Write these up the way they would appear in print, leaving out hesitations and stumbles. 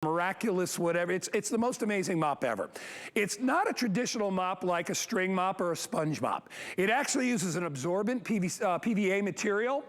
miraculous, whatever. It's the most amazing mop ever. It's not a traditional mop like a string mop or a sponge mop. It actually uses an absorbent PVA material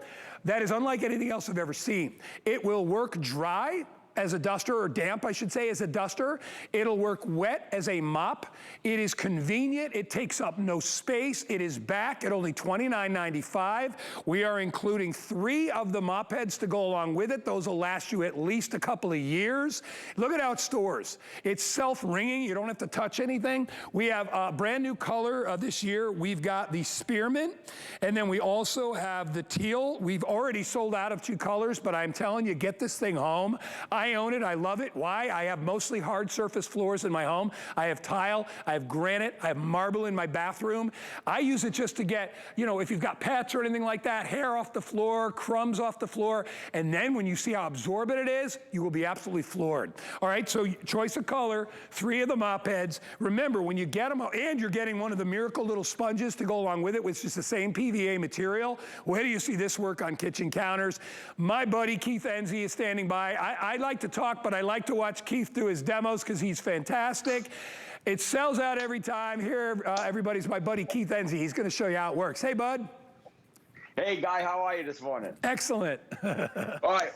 that is unlike anything else I've ever seen. It will work dry as a duster, or damp, I should say, as a duster. It'll work wet as a mop. It is convenient. It takes up no space. It is back at only $29.95. We are including 3 of the mop heads to go along with it. Those will last you at least a couple of years. Look at how it stores. It's self-wringing. You don't have to touch anything. We have a brand new color this year. We've got the spearmint, and then we also have the teal. We've already sold out of 2 colors, but I'm telling you, get this thing home. I own it, I love it. Why? I have mostly hard surface floors in my home. I have tile, I have granite, I have marble in my bathroom. I use it just to get, you know, if you've got pets or anything like that, hair off the floor, crumbs off the floor, and then when you see how absorbent it is, you will be absolutely floored. All right, so choice of color, 3 of the mop heads. Remember, when you get them, and you're getting one of the miracle little sponges to go along with it, which is the same PVA material. Where do you see this work on kitchen counters? My buddy Keith Enzi is standing by. I like to talk, but I like to watch Keith do his demos because he's fantastic. It sells out every time. Here, everybody's my buddy Keith Enzi. He's going to show you how it works. Hey, bud. Hey, Guy, how are you this morning? Excellent. All right,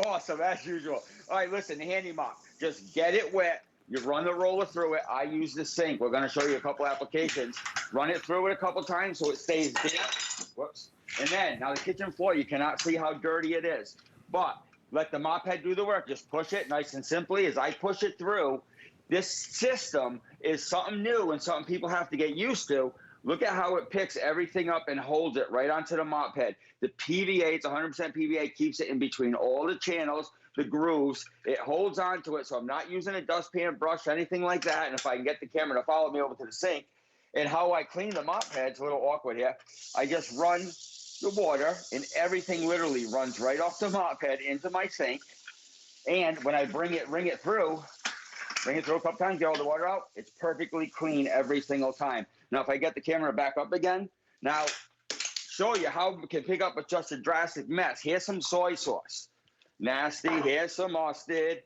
awesome, as usual. All right, listen, the Handy Mop, just get it wet. You run the roller through it. I use the sink. We're going to show you a couple applications. Run it through it a couple times so it stays damp. Whoops. And then, now the kitchen floor, you cannot see how dirty it is. But let the mop head do the work. Just push it nice and simply. As I push it through, this system is something new and something people have to get used to. Look at how it picks everything up and holds it right onto the mop head. The PVA, it's 100% PVA, keeps it in between all the channels, the grooves. It holds onto it, so I'm not using a dustpan, brush, anything like that. And if I can get the camera to follow me over to the sink, and how I clean the mop head, it's a little awkward here. I just run the water, and everything literally runs right off the mop head into my sink. And when I ring it through a couple times, get all the water out, it's perfectly clean every single time. Now, if I get the camera back up again, now show you how we can pick up with just a drastic mess. Here's some soy sauce. Nasty. Here's some mustard,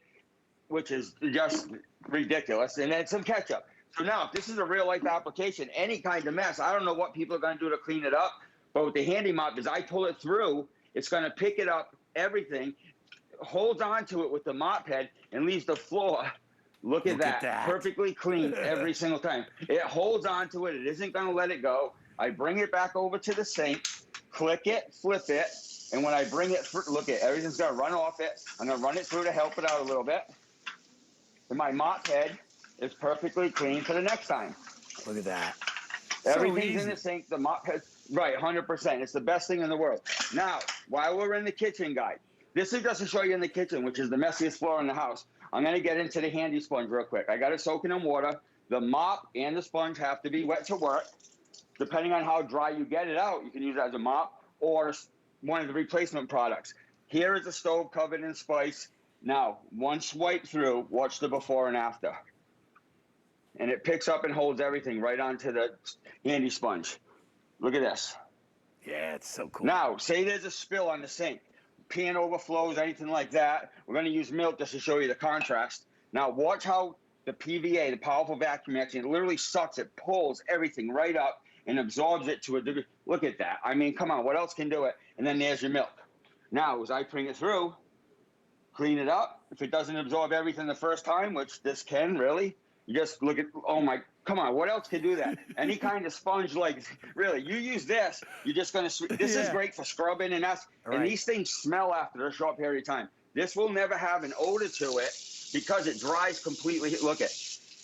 which is just ridiculous. And then some ketchup. So now, if this is a real-life application, any kind of mess, I don't know what people are going to do to clean it up. But with the Handy Mop, as I pull it through, it's going to pick it up, everything, holds onto it with the mop head, and leaves the floor. Look at that. Perfectly clean every single time. It holds onto it. It isn't going to let it go. I bring it back over to the sink, click it, flip it, and when I bring it through, look at it, everything's going to run off it. I'm going to run it through to help it out a little bit. And my mop head is perfectly clean for the next time. Look at that. Everything's in the sink. The mop head, right, 100%. It's the best thing in the world. Now, while we're in the kitchen, guys, this is just to show you in the kitchen, which is the messiest floor in the house. I'm going to get into the Handy sponge real quick. I got it soaking in water. The mop and the sponge have to be wet to work. Depending on how dry you get it out, you can use it as a mop or one of the replacement products. Here is the stove covered in spice. Now, one swipe through, watch the before and after. And it picks up and holds everything right onto the Handy sponge. Look at this. Yeah, it's so cool. Now, say there's a spill on the sink. Pan overflows, anything like that. We're going to use milk just to show you the contrast. Now, watch how the PVA, the powerful vacuum action, it literally sucks. It pulls everything right up and absorbs it to a degree. Look at that. I mean, come on, what else can do it? And then there's your milk. Now, as I bring it through, clean it up. If it doesn't absorb everything the first time, which this can really, you just look at, oh my, come on, what else can do that? Any kind of sponge, like, really, you use this, you're just going to, this is great for scrubbing and that's, and these things smell after a short period of time. This will never have an odor to it because it dries completely. Look at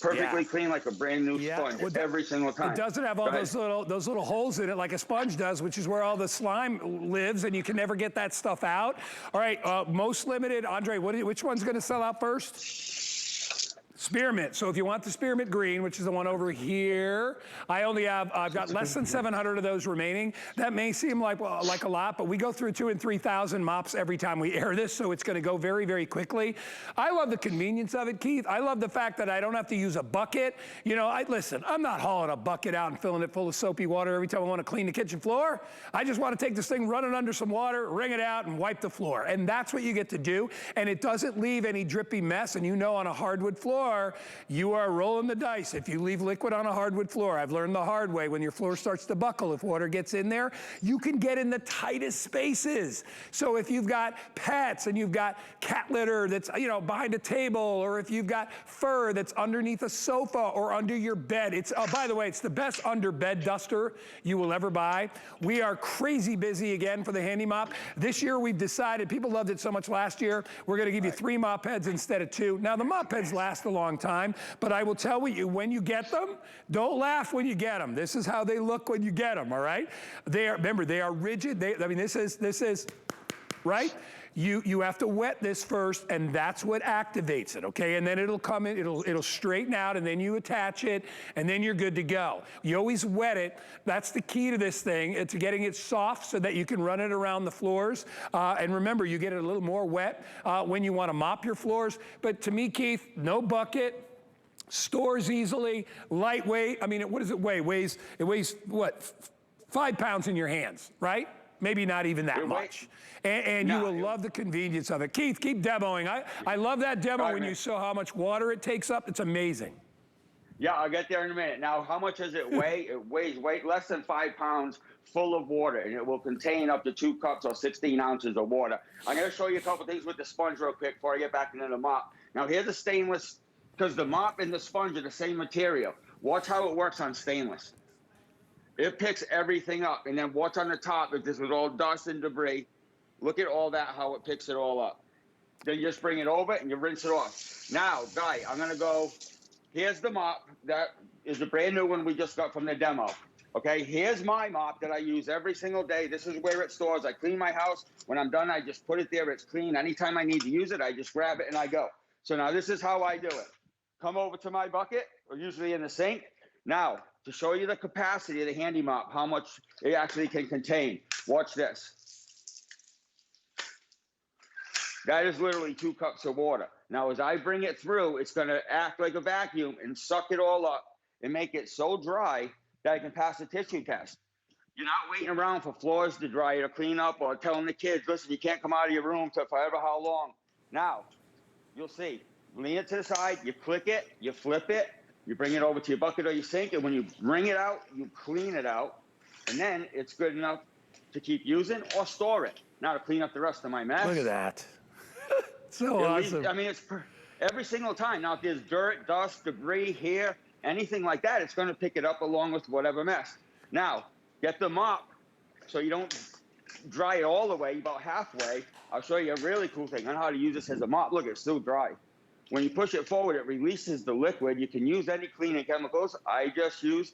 perfectly clean like a brand new sponge every single time. It doesn't have all those little holes in it like a sponge does, which is where all the slime lives, and you can never get that stuff out. All right, most limited, Andre, which one's going to sell out first? Spearmint. So if you want the Spearmint Green, which is the one over here, I've got less than 700 of those remaining. That may seem like a lot, but we go through 2,000 and 3,000 mops every time we air this, so it's gonna go very, very quickly. I love the convenience of it, Keith. I love the fact that I don't have to use a bucket. You know, listen, I'm not hauling a bucket out and filling it full of soapy water every time I wanna clean the kitchen floor. I just wanna take this thing, run it under some water, wring it out, and wipe the floor. And that's what you get to do, and it doesn't leave any drippy mess. And you know, on a hardwood floor, you are rolling the dice if you leave liquid on a hardwood floor. I've learned the hard way, when your floor starts to buckle, if water gets in there, you can get in the tightest spaces. So if you've got pets and you've got cat litter that's, you know, behind a table, or if you've got fur that's underneath a sofa or under your bed, it's, by the way, it's the best under bed duster you will ever buy. We are crazy busy again for the Handy Mop. This year we've decided, people loved it so much last year, we're gonna give you 3 mop heads instead of 2. Now the mop heads last a long time, but I will tell you, when you get them, don't laugh when you get them. This is how they look when you get them, all right? They are, remember, they are rigid. I mean, this is, right? You have to wet this first, and that's what activates it, okay? And then it'll come in, it'll straighten out, and then you attach it, and then you're good to go. You always wet it. That's the key to this thing. It's getting it soft so that you can run it around the floors. And remember, you get it a little more wet when you want to mop your floors. But to me, Keith, no bucket. Stores easily, lightweight. I mean, what does it weigh? It weighs what? 5 pounds in your hands, right? Maybe not even that much. And you will love the convenience of it. Keith, keep demoing. I love that demo when you saw how much water it takes up. It's amazing. Yeah, I'll get there in a minute. Now, how much does it weigh? It weighs less than 5 pounds, full of water, and it will contain up to 2 cups or 16 ounces of water. I'm going to show you a couple things with the sponge real quick before I get back into the mop. Now, here's a stainless, because the mop and the sponge are the same material. Watch how it works on stainless. It picks everything up, and then watch on the top, if this was all dust and debris, look at all that, how it picks it all up. Then you just bring it over and you rinse it off. Now, Guy, I'm gonna go, here's the mop. That is a brand new one we just got from the demo. Okay, here's my mop that I use every single day. This is where it stores. I clean my house. When I'm done, I just put it there. It's clean. Anytime I need to use it, I just grab it and I go. So now this is how I do it. Come over to my bucket, or usually in the sink. Now, to show you the capacity of the Handy Mop, how much it actually can contain, watch this. That is literally 2 cups of water. Now, as I bring it through, it's gonna act like a vacuum and suck it all up and make it so dry that I can pass a tissue test. You're not waiting around for floors to dry or clean up, or telling the kids, listen, you can't come out of your room for forever how long. Now, you'll see, lean it to the side, you click it, you flip it, you bring it over to your bucket or your sink, and when you bring it out, you clean it out, and then it's good enough to keep using or store it. Now to clean up the rest of my mess. Look at that. So awesome. I mean, it's every single time. Now, if there's dirt, dust, debris, hair, anything like that, it's going to pick it up along with whatever mess. Now, get the mop so you don't dry it all the way, about halfway. I'll show you a really cool thing on how to use this as a mop. Look, it's still dry. When you push it forward, it releases the liquid. You can use any cleaning chemicals. I just use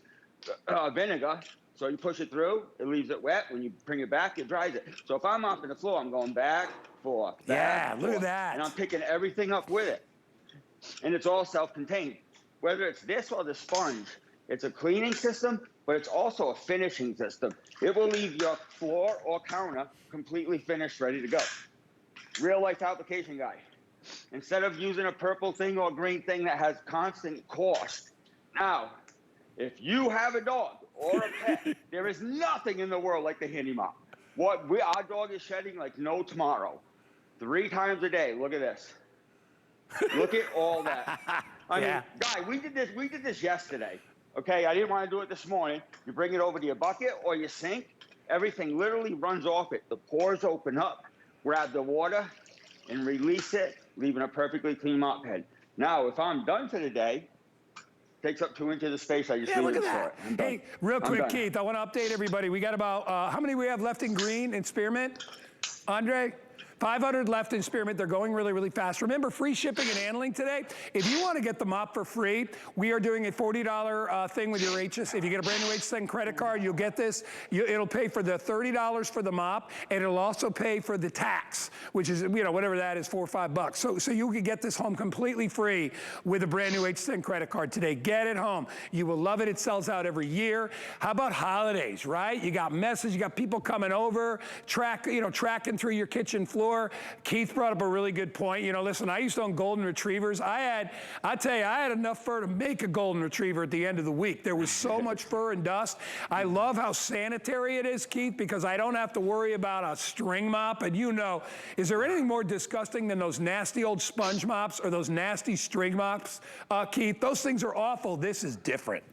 vinegar. So you push it through, it leaves it wet. When you bring it back, it dries it. So if I'm mopping the floor, I'm going back, forth, back, look forth, at that. and I'm picking everything up with it. And it's all self-contained. Whether it's this or the sponge, it's a cleaning system, but it's also a finishing system. It will leave your floor or counter completely finished, ready to go. Real life application guide. Instead of using a purple thing or green thing that has constant cost. Now, if you have a dog or a pet, there is nothing in the world like the Handy Mop. Our dog is shedding like no tomorrow. 3 times a day. Look at this. Look at all that. I mean, Guy, we did this yesterday. Okay, I didn't want to do it this morning. You bring it over to your bucket or your sink. Everything literally runs off it. The pores open up. Grab the water and release it, leaving a perfectly clean mop head. Now, if I'm done for the day, takes up 2 inches of space. I just look at that. Hey, real quick, Keith, Keith, I want to update everybody. We got about, how many we have left in green and spearmint? Andre? 500 left in Spearmint. They're going really, really fast. Remember, free shipping and handling today. If you want to get the mop for free, we are doing a $40 thing with your HS. If you get a brand new HSN credit card, you'll get this. It'll pay for the $30 for the mop, and it'll also pay for the tax, which is, whatever that is, $4 or $5. So you can get this home completely free with a brand new HSN credit card today. Get it home. You will love it. It sells out every year. How about holidays, right? You got messes, you got people coming over, tracking through your kitchen floor. Keith brought up a really good point. Listen, I used to own golden retrievers. I tell you, I had enough fur to make a golden retriever at the end of the week. There was so much fur and dust. I love how sanitary it is, Keith, because I don't have to worry about a string mop. And is there anything more disgusting than those nasty old sponge mops or those nasty string mops, Keith? Those things are awful. This is different.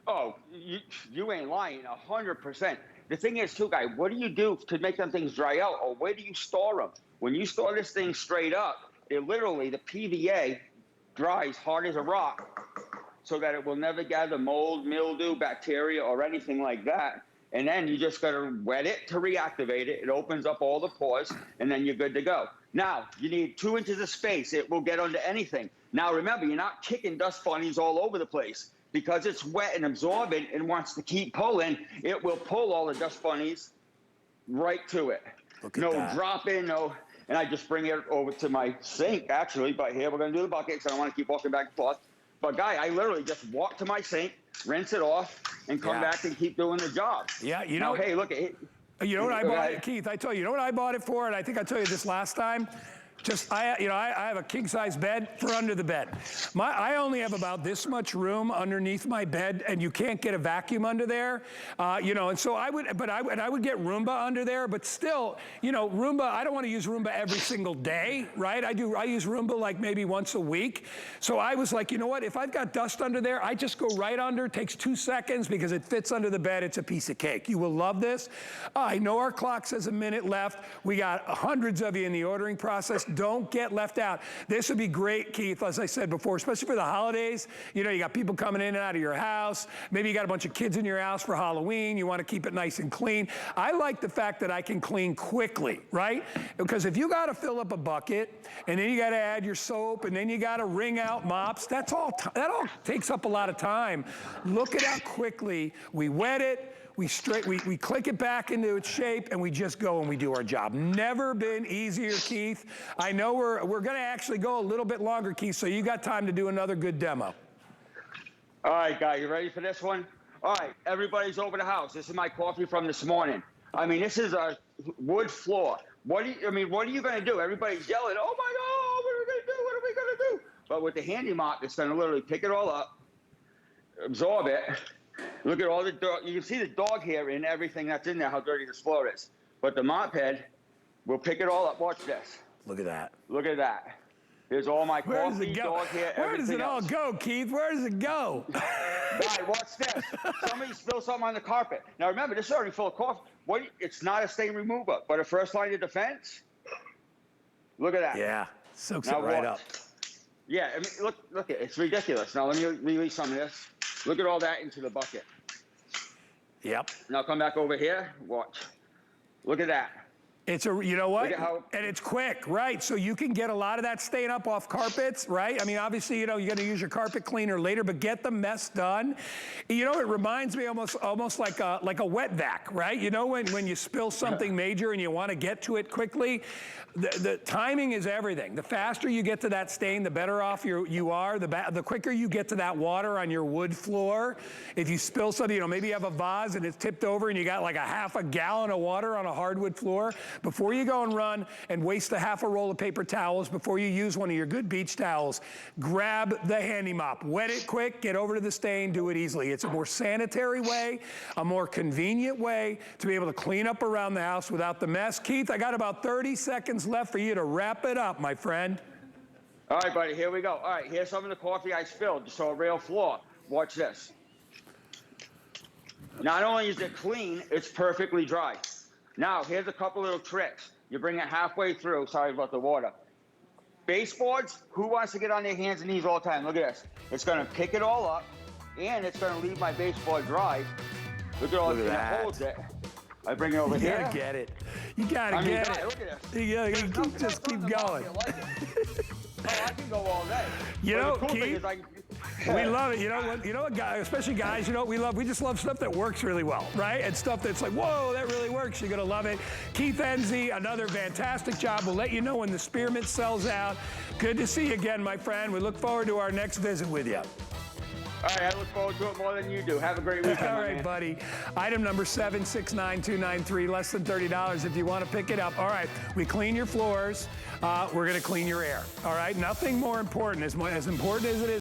Oh, you ain't lying, 100%. The thing is, too, guy, what do you do to make them things dry out, or where do you store them? When you store this thing straight up, the PVA dries hard as a rock so that it will never gather mold, mildew, bacteria, or anything like that. And then you just got to wet it to reactivate it. It opens up all the pores, and then you're good to go. Now, you need 2 inches of space. It will get under anything. Now, remember, you're not kicking dust bunnies all over the place. Because it's wet and absorbent and wants to keep pulling, it will pull all the dust bunnies right to it. No dropping, no. And I just bring it over to my sink, actually. But here we're going to do the buckets. I don't want to keep walking back and forth. But, Guy, I literally just walk to my sink, rinse it off, and come back and keep doing the job. Yeah, Now, hey, look at it. You know what I bought it, Keith? I told you, what I bought it for? And I think I told you this last time. I have a king-size bed for under the bed. I only have about this much room underneath my bed, and you can't get a vacuum under there. And so I would get Roomba under there, but still, Roomba, I don't want to use Roomba every single day, right? I use Roomba like maybe once a week. So I was like, you know what? If I've got dust under there, I just go right under. It takes 2 seconds because it fits under the bed. It's a piece of cake. You will love this. I know our clock says a minute left. We got hundreds of you in the ordering process. Don't get left out. This would be great, Keith, as I said before, especially for the holidays. You got people coming in and out of your house. Maybe you got a bunch of kids in your house for Halloween. You want to keep it nice and clean. I like the fact that I can clean quickly, right? Because if you got to fill up a bucket, and then you got to add your soap, and then you got to wring out mops, that all takes up a lot of time. Look at how quickly we wet it. We click it back into its shape, and we just go and we do our job. Never been easier, Keith. I know we're going to actually go a little bit longer, Keith, so you got time to do another good demo. All right, Guy, you ready for this one? All right, everybody's over the house. This is my coffee from this morning. I mean, this is a wood floor. What are you going to do? Everybody's yelling, oh, my God, what are we going to do? What are we going to do? But with the Handy Mop, it's going to literally pick it all up, absorb it. Look at all the dog. You can see the dog hair in everything that's in there, how dirty this floor is. But the mop head will pick it all up. Watch this. Look at that. Look at that. There's all my coffee, dog hair, Where does it all go, Keith? Where does it go? Guy, watch this. Somebody spilled something on the carpet. Now remember, this is already full of coffee. It's not a stain remover, but a first line of defense. Look at that. Yeah, soaks it right up. Yeah, I mean, look, it's ridiculous. Now let me release some of this. Look at all that into the bucket. Yep. Now come back over here. Watch. Look at that. You know what? And it's quick, right? So you can get a lot of that stain up off carpets, right? I mean, obviously, you're going to use your carpet cleaner later, but get the mess done. It reminds me almost like a wet vac, right? When you spill something major and you want to get to it quickly, the timing is everything. The faster you get to that stain, the better off you are. The quicker you get to that water on your wood floor. If you spill something, maybe you have a vase and it's tipped over and you got like a half a gallon of water on a hardwood floor. Before you go and run and waste a half a roll of paper towels, before you use one of your good beach towels, grab the Handy Mop. Wet it quick, get over to the stain, do it easily. It's a more sanitary way, a more convenient way to be able to clean up around the house without the mess. Keith, I got about 30 seconds left for you to wrap it up, my friend. All right, buddy, here we go. All right, here's some of the coffee I spilled. Just a real floor. Watch this. Not only is it clean, it's perfectly dry. Now, here's a couple little tricks. You bring it halfway through. Sorry about the water. Baseboards, who wants to get on their hands and knees all the time? Look at this. It's going to pick it all up, and it's going to leave my baseboard dry. Look at all that. It holds it. I bring it over You here. gotta get it. You gotta get it. Look at this. You just keep going. Oh, I can go all day. You But know, the cool thing Keith, is we love it. You know what, guys, especially guys, you know what we love? We just love stuff that works really well, right? And stuff that's like, whoa, that really works. You're gonna love it. Keith Enzi, another fantastic job. We'll let you know when the Spearmint sells out. Good to see you again, my friend. We look forward to our next visit with you. All right, I look forward to it more than you do. Have a great weekend. All right, buddy. Item number 769293, less than $30 if you want to pick it up. All right, we clean your floors. We're going to clean your air. All right, nothing more important, as important as it is.